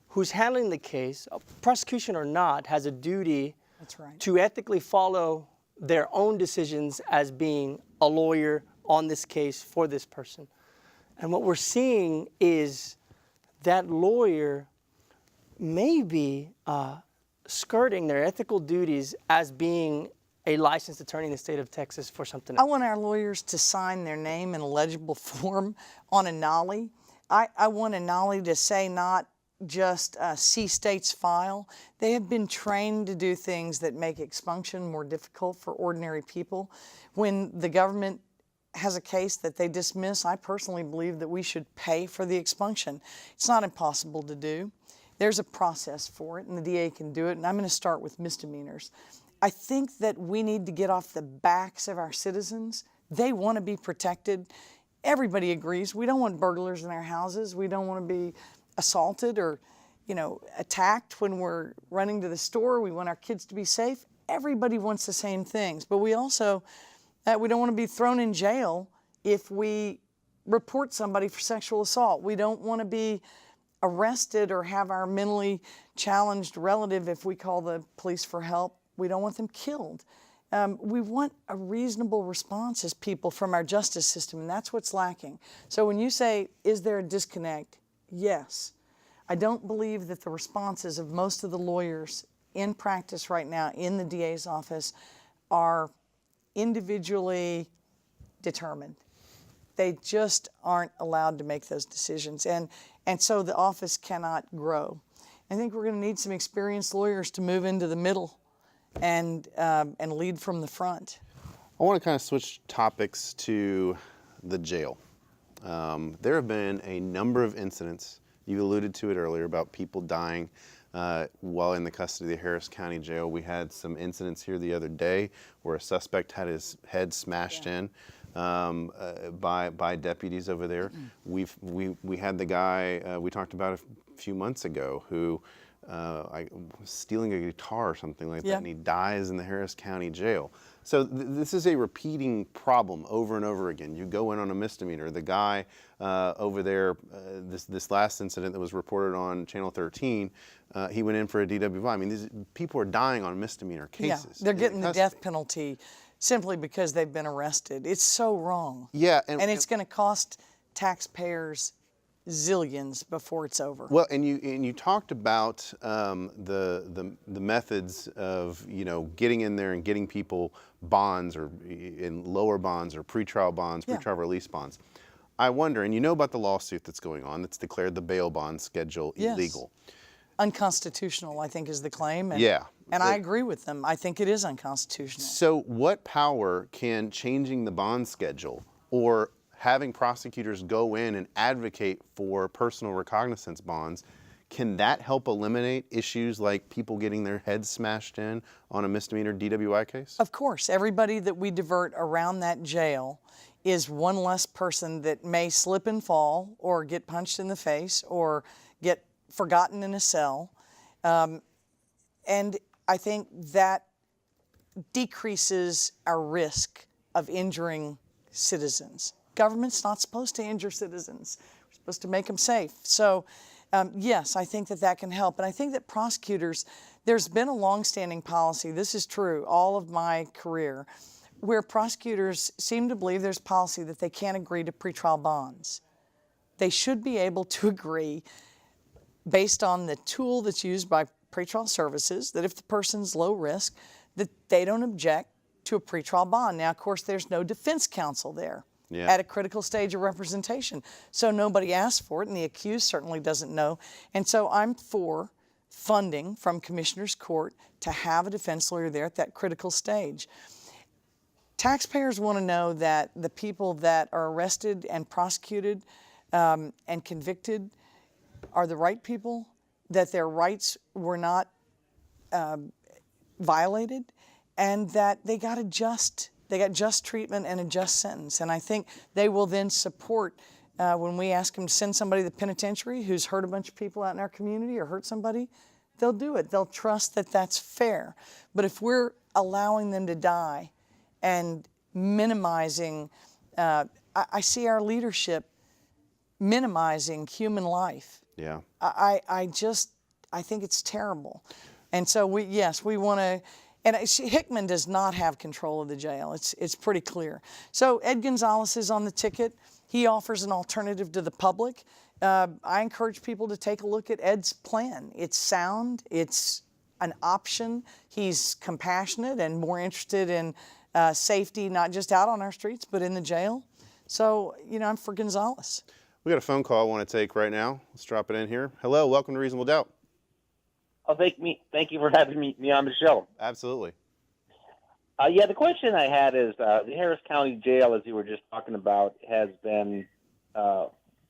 who's handling the case, prosecution or not, has a duty That's right. to ethically follow their own decisions as being a lawyer on this case for this person. And what we're seeing is that lawyer may be skirting their ethical duties as being a licensed attorney in the state of Texas for something I else. want our lawyers to sign their name in a legible form on a nollie. I want a nollie to say not just see state's file. They have been trained to do things that make expunction more difficult for ordinary people. When the government has a case that they dismiss, I personally believe that we should pay for the expunction. It's not impossible to do. There's a process for it, and the DA can do it, and I'm going to start with misdemeanors. I think that we need to get off the backs of our citizens. They want to be protected. Everybody agrees. We don't want burglars in our houses. We don't want to be assaulted or, attacked when we're running to the store. We want our kids to be safe. Everybody wants the same things, but we also we don't want to be thrown in jail if we report somebody for sexual assault. We don't want to be arrested or have our mentally challenged relative, if we call the police for help, we don't want them killed. We want a reasonable response as people from our justice system, and that's what's lacking. So when you say, is there a disconnect? Yes. I don't believe that the responses of most of the lawyers in practice right now in the DA's office are individually determined. They just aren't allowed to make those decisions. And so the office cannot grow. I think we're going to need some experienced lawyers to move into the middle and lead from the front. I want to kind of switch topics to the jail. There have been a number of incidents, you alluded to it earlier, about people dying while in the custody of the Harris County Jail. We had some incidents here the other day where a suspect had his head smashed in by deputies over there. We had the guy we talked about a few months ago who was stealing a guitar or something like that, and he dies in the Harris County Jail. So this is a repeating problem over and over again. You go in on a misdemeanor. The guy over there, this last incident that was reported on Channel 13, he went in for a DWI. I mean, these people are dying on misdemeanor cases. Yeah, they're getting the death penalty simply because they've been arrested. It's so wrong. Yeah, and it's going to cost taxpayers zillions before it's over. Well, and you talked about the methods of getting in there and getting people bonds or in lower bonds or pretrial bonds, pretrial release bonds. I wonder, and you know about the lawsuit that's going on that's declared the bail bond schedule illegal. Unconstitutional, I think, is the claim. And, and I agree with them. I think it is unconstitutional. So what power can changing the bond schedule or having prosecutors go in and advocate for personal recognizance bonds, can that help eliminate issues like people getting their heads smashed in on a misdemeanor DWI case? Of course. Everybody that we divert around that jail is one less person that may slip and fall or get punched in the face or get forgotten in a cell. And I think that decreases our risk of injuring citizens. Government's not supposed to injure citizens. We're supposed to make them safe. So, yes, I think that can help. And I think that prosecutors, there's been a longstanding policy, this is true, all of my career, where prosecutors seem to believe there's policy that they can't agree to pretrial bonds. They should be able to agree based on the tool that's used by pretrial services, that if the person's low risk, that they don't object to a pretrial bond. Now, of course, there's no defense counsel there at a critical stage of representation. So nobody asked for it, and the accused certainly doesn't know. And so I'm for funding from Commissioner's Court to have a defense lawyer there at that critical stage. Taxpayers want to know that the people that are arrested and prosecuted and convicted are the right people, that their rights were not violated, and that they got just treatment and a just sentence. And I think they will then support when we ask them to send somebody to the penitentiary who's hurt a bunch of people out in our community or hurt somebody, they'll do it. They'll trust that that's fair. But if we're allowing them to die and minimizing, I see our leadership minimizing human life. Yeah. I think it's terrible. And so we want to, and Hickman does not have control of the jail. It's pretty clear. So Ed Gonzalez is on the ticket. He offers an alternative to the public. I encourage people to take a look at Ed's plan. It's sound. It's an option. He's compassionate and more interested in safety, not just out on our streets, but in the jail. So, I'm for Gonzalez. We got a phone call I want to take right now. Let's drop it in here. Hello, welcome to Reasonable Doubt. Oh, thank you for having me on the show. Absolutely. The question I had is the Harris County Jail, as you were just talking about, has been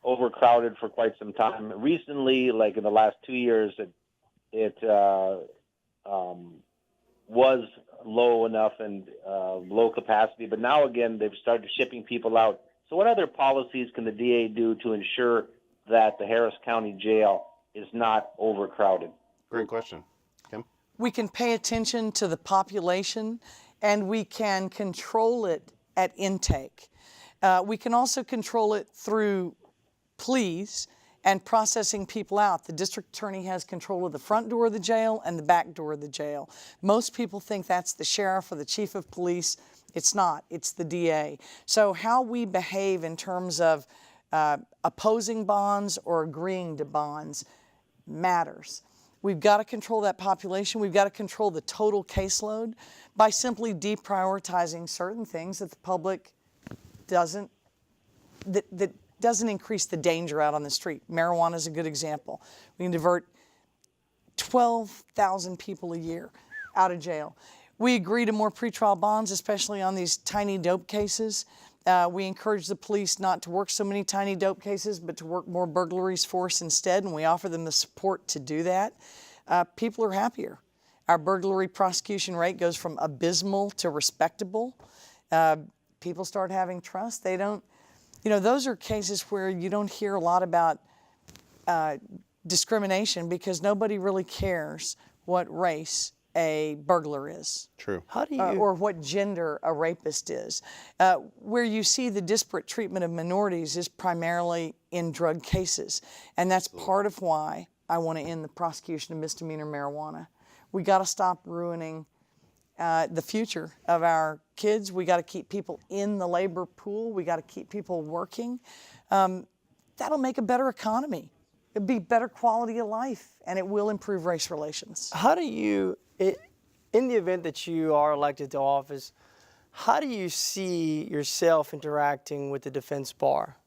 overcrowded for quite some time. Recently, like in the last 2 years, it was low enough and low capacity, but now again they've started shipping people out. So what other policies can the DA do to ensure that the Harris County Jail is not overcrowded? Great question. Kim? We can pay attention to the population, and we can control it at intake. We can also control it through pleas and processing people out. The district attorney has control of the front door of the jail and the back door of the jail. Most people think that's the sheriff or the chief of police. It's not, it's the DA. So how we behave in terms of opposing bonds or agreeing to bonds matters. We've got to control that population. We've got to control the total caseload by simply deprioritizing certain things that the public doesn't, that doesn't increase the danger out on the street. Marijuana is a good example. We can divert 12,000 people a year out of jail. We agree to more pretrial bonds, especially on these tiny dope cases. We encourage the police not to work so many tiny dope cases, but to work more burglaries for us instead, and we offer them the support to do that. People are happier. Our burglary prosecution rate goes from abysmal to respectable. People start having trust. They don't, you know, those are cases where you don't hear a lot about discrimination because nobody really cares what race a burglar is. True. How do you? Or what gender a rapist is. Where you see the disparate treatment of minorities is primarily in drug cases. And that's part of why I want to end the prosecution of misdemeanor marijuana. We got to stop ruining the future of our kids. We got to keep people in the labor pool. We got to keep people working. That'll make a better economy. It'll be better quality of life, and it will improve race relations. How do you, in the event that you are elected to office, how do you see yourself interacting with the defense bar?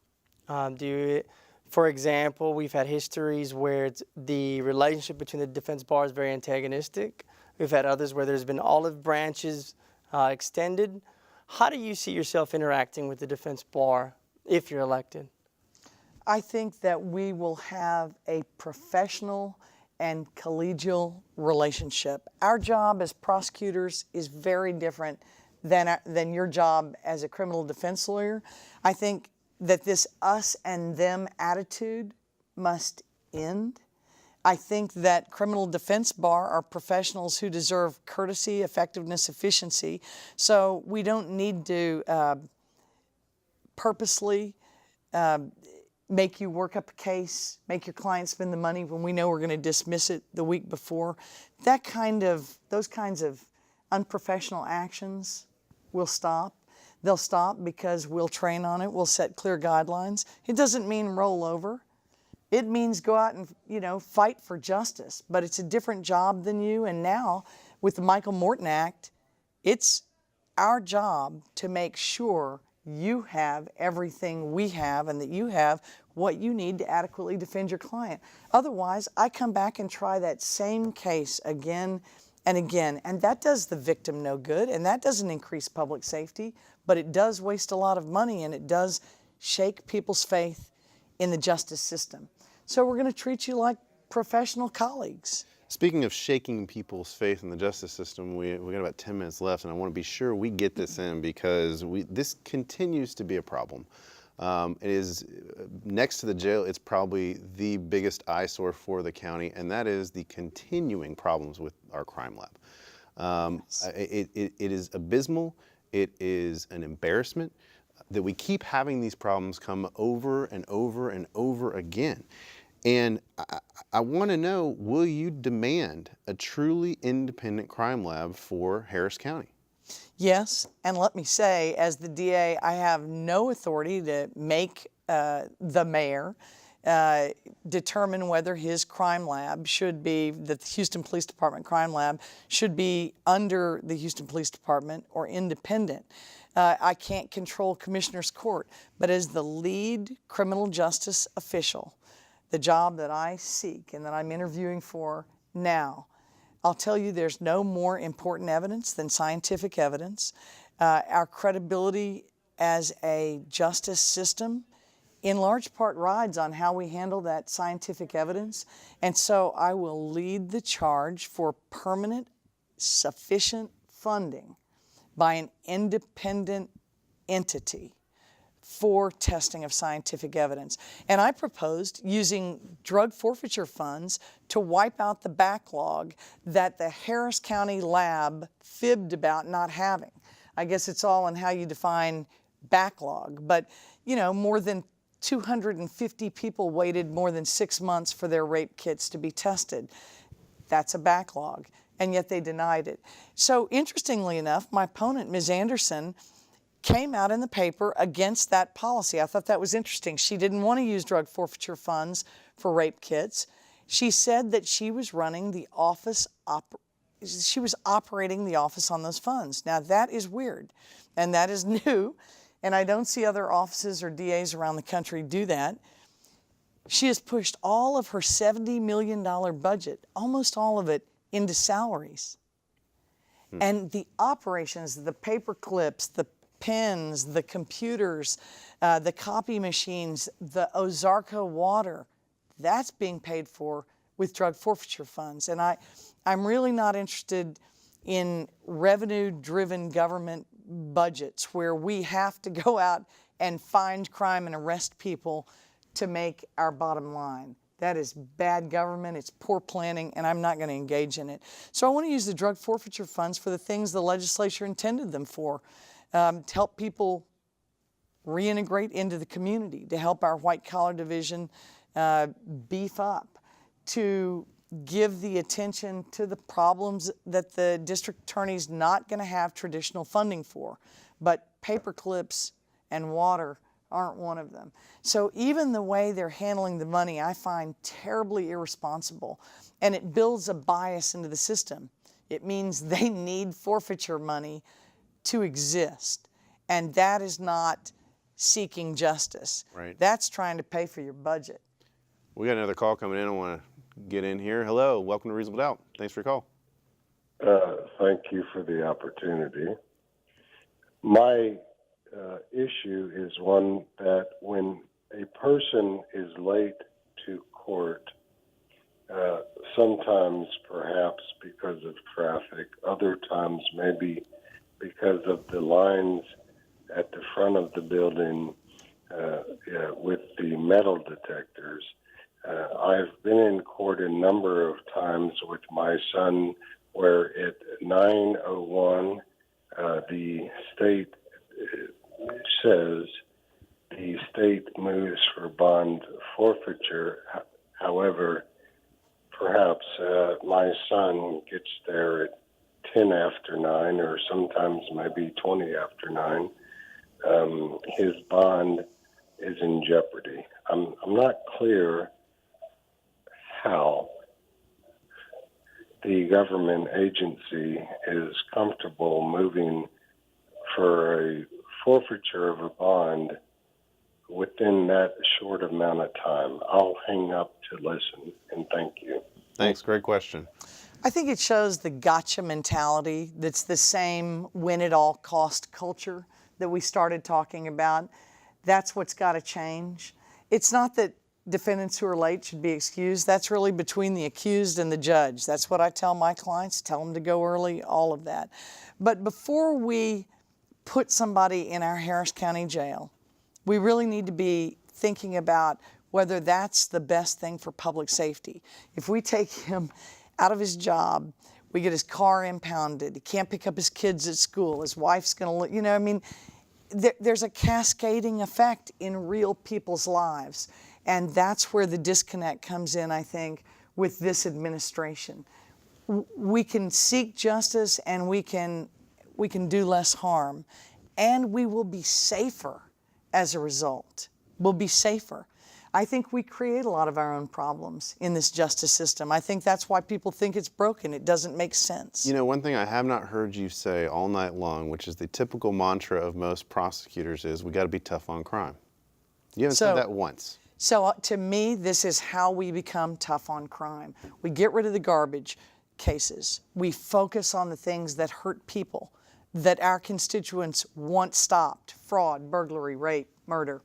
For example, we've had histories where the relationship between the defense bar is very antagonistic. We've had others where there's been olive branches extended. How do you see yourself interacting with the defense bar if you're elected? I think that we will have a professional and collegial relationship. Our job as prosecutors is very different than your job as a criminal defense lawyer. I think that this us and them attitude must end. I think that criminal defense bar are professionals who deserve courtesy, effectiveness, efficiency. So we don't need to purposely make you work up a case, make your client spend the money when we know we're going to dismiss it the week before. Those kinds of unprofessional actions will stop. They'll stop because we'll train on it. We'll set clear guidelines. It doesn't mean roll over. It means go out and, you know, fight for justice. But it's a different job than you. And now, with the Michael Morton Act, it's our job to make sure you have everything we have and that you have what you need to adequately defend your client. Otherwise, I come back and try that same case again and again. And that does the victim no good, and that doesn't increase public safety, but it does waste a lot of money, and it does shake people's faith in the justice system. So we're going to treat you like professional colleagues. Speaking of shaking people's faith in the justice system, we got about 10 minutes left, and I want to be sure we get this in because this continues to be a problem. It is next to the jail. It's probably the biggest eyesore for the county, and that is the continuing problems with our crime lab. It is abysmal. It is an embarrassment that we keep having these problems come over and over and over again. And I want to know, will you demand a truly independent crime lab for Harris County? Yes, and let me say, as the DA, I have no authority to make the mayor determine whether his crime lab should be, the Houston Police Department crime lab should be under the Houston Police Department or independent. I can't control Commissioner's Court, but as the lead criminal justice official, the job that I seek and that I'm interviewing for now, I'll tell you there's no more important evidence than scientific evidence. Our credibility as a justice system in large part rides on how we handle that scientific evidence. And so I will lead the charge for permanent, sufficient funding by an independent entity for testing of scientific evidence. And I proposed using drug forfeiture funds to wipe out the backlog that the Harris County lab fibbed about not having. I guess it's all in how you define backlog. But, more than 250 people waited more than 6 months for their rape kits to be tested. That's a backlog, and yet they denied it. So interestingly enough, my opponent, Ms. Anderson, came out in the paper against that policy. I thought that was interesting. She didn't want to use drug forfeiture funds for rape kits. She said that she was running the office, she was operating the office on those funds. Now that is weird, and that is new, and I don't see other offices or DAs around the country do that. She has pushed all of her $70 million budget, almost all of it, into salaries. And the operations, the paper clips, the pens, the computers, the copy machines, the Ozarka water, that's being paid for with drug forfeiture funds. And I'm really not interested in revenue-driven government budgets where we have to go out and find crime and arrest people to make our bottom line. That is bad government, it's poor planning, and I'm not going to engage in it. So I want to use the drug forfeiture funds for the things the legislature intended them for, to help people reintegrate into the community, to help our white-collar division beef up, to give the attention to the problems that the district attorney's not going to have traditional funding for. But paper clips and water aren't one of them. So even the way they're handling the money, I find terribly irresponsible, and it builds a bias into the system. It means they need forfeiture money to exist, and that is not seeking justice. Right. That's trying to pay for your budget. We got another call coming in. I want to get in here. Hello, welcome to Reasonable Doubt. Thanks for your call. Thank you for the opportunity. My issue is one that when a person is late to court, sometimes perhaps because of traffic, other times maybe because of the lines at the front of the building with the metal detectors. I've been in court a number of times with my son where at 9:01 the state says the state moves for bond forfeiture. However, perhaps my son gets there at 10 after 9 or sometimes maybe 20 after 9. His bond is in jeopardy. I'm not clear how the government agency is comfortable moving for a forfeiture of a bond within that short amount of time. I'll hang up to listen, and thank you. Thanks, great question. I think it shows the gotcha mentality that's the same win at all cost culture that we started talking about. That's what's got to change. It's not that defendants who are late should be excused. That's really between the accused and the judge. That's what I tell my clients, tell them to go early, all of that. But before we put somebody in our Harris County jail, we really need to be thinking about whether that's the best thing for public safety. If we take him out of his job, we get his car impounded, he can't pick up his kids at school, his wife's going to, there's a cascading effect in real people's lives. And that's where the disconnect comes in, I think, with this administration. We can seek justice and we can do less harm, and we will be safer as a result. We'll be safer. I think we create a lot of our own problems in this justice system. I think that's why people think it's broken. It doesn't make sense. You know, one thing I have not heard you say all night long, which is the typical mantra of most prosecutors, is we got to be tough on crime. You haven't said that once. So to me, this is how we become tough on crime. We get rid of the garbage cases. We focus on the things that hurt people, that our constituents want stopped: fraud, burglary, rape, murder.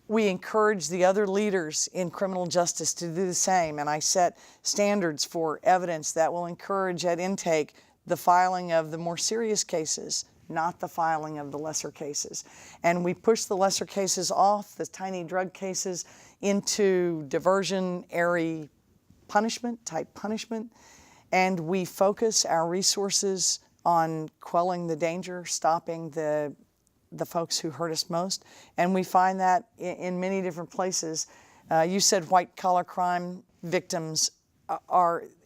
We encourage the other leaders in criminal justice to do the same, and I set standards for evidence that will encourage at intake the filing of the more serious cases, not the filing of the lesser cases. And we push the lesser cases off, the tiny drug cases, into diversionary punishment, type punishment, and we focus our resources on quelling the danger, stopping the the folks who hurt us most, and we find that in many different places. You said white-collar crime victims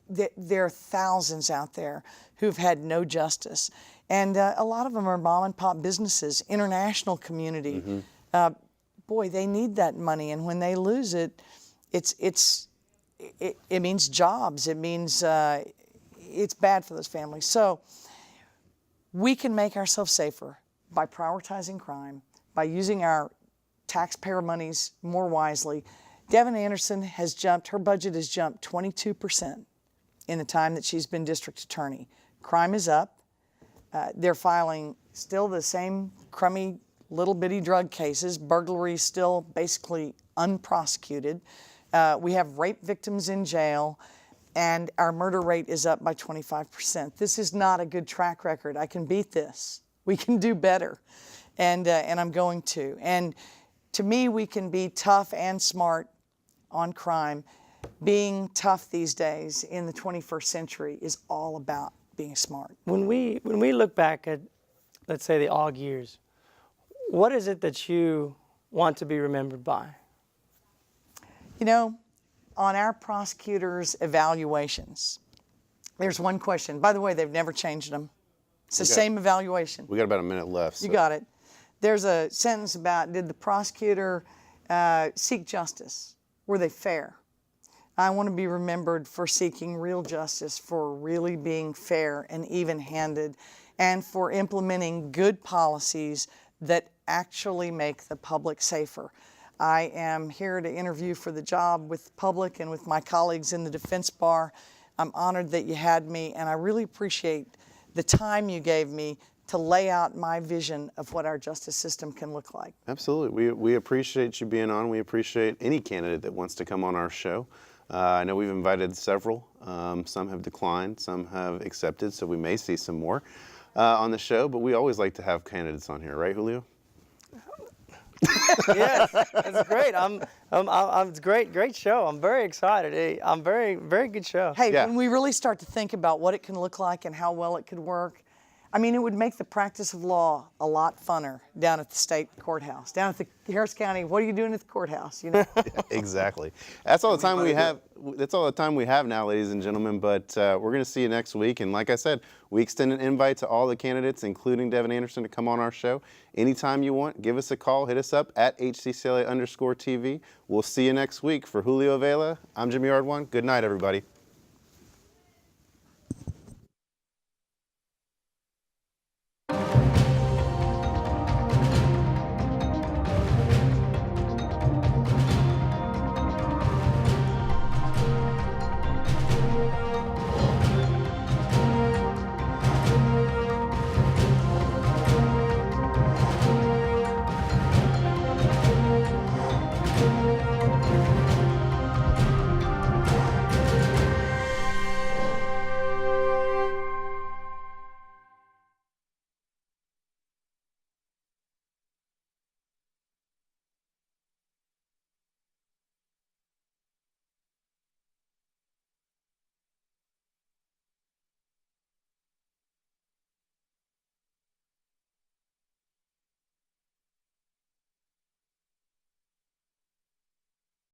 there are thousands out there who've had no justice, and a lot of them are mom-and-pop businesses, international community. Boy, they need that money, and when they lose it, it means jobs. It means it's bad for those families. So we can make ourselves safer by prioritizing crime, by using our taxpayer monies more wisely. Devin Anderson her budget has jumped 22% in the time that she's been district attorney. Crime is up. They're filing still the same crummy little bitty drug cases. Burglary still basically unprosecuted. We have rape victims in jail, and our murder rate is up by 25%. This is not a good track record. I can beat this. We can do better, and I'm going to. And to me, we can be tough and smart on crime. Being tough these days in the 21st century is all about being smart. When we look back at, let's say, the AUG years, what is it that you want to be remembered by? You know, on our prosecutors' evaluations, there's one question. By the way, they've never changed them. It's the same evaluation. We got about a minute left. You got it. There's a sentence about, did the prosecutor seek justice? Were they fair? I want to be remembered for seeking real justice, for really being fair and even-handed, and for implementing good policies that actually make the public safer. I am here to interview for the job with the public and with my colleagues in the defense bar. I'm honored that you had me, and I really appreciate the time you gave me to lay out my vision of what our justice system can look like. Absolutely. We appreciate you being on. We appreciate any candidate that wants to come on our show. I know we've invited several. Some have declined, some have accepted, so we may see some more on the show, but we always like to have candidates on here, right, Julio? Yes, that's great. It's great show. I'm very excited. Very good show. Hey, Yeah. when we really start to think about what it can look like and how well it could work, I mean, it would make the practice of law a lot funner down at the state courthouse, down at the Harris County. What are you doing at the courthouse? You know. Exactly. That's all the time we have. That's all the time we have now, ladies and gentlemen. But we're going to see you next week. And like I said, we extend an invite to all the candidates, including Devin Anderson, to come on our show anytime you want. Give us a call. Hit us up at HCCLA_TV. We'll see you next week. For Julio Vela, I'm Jimmy Ardwan. Good night, everybody.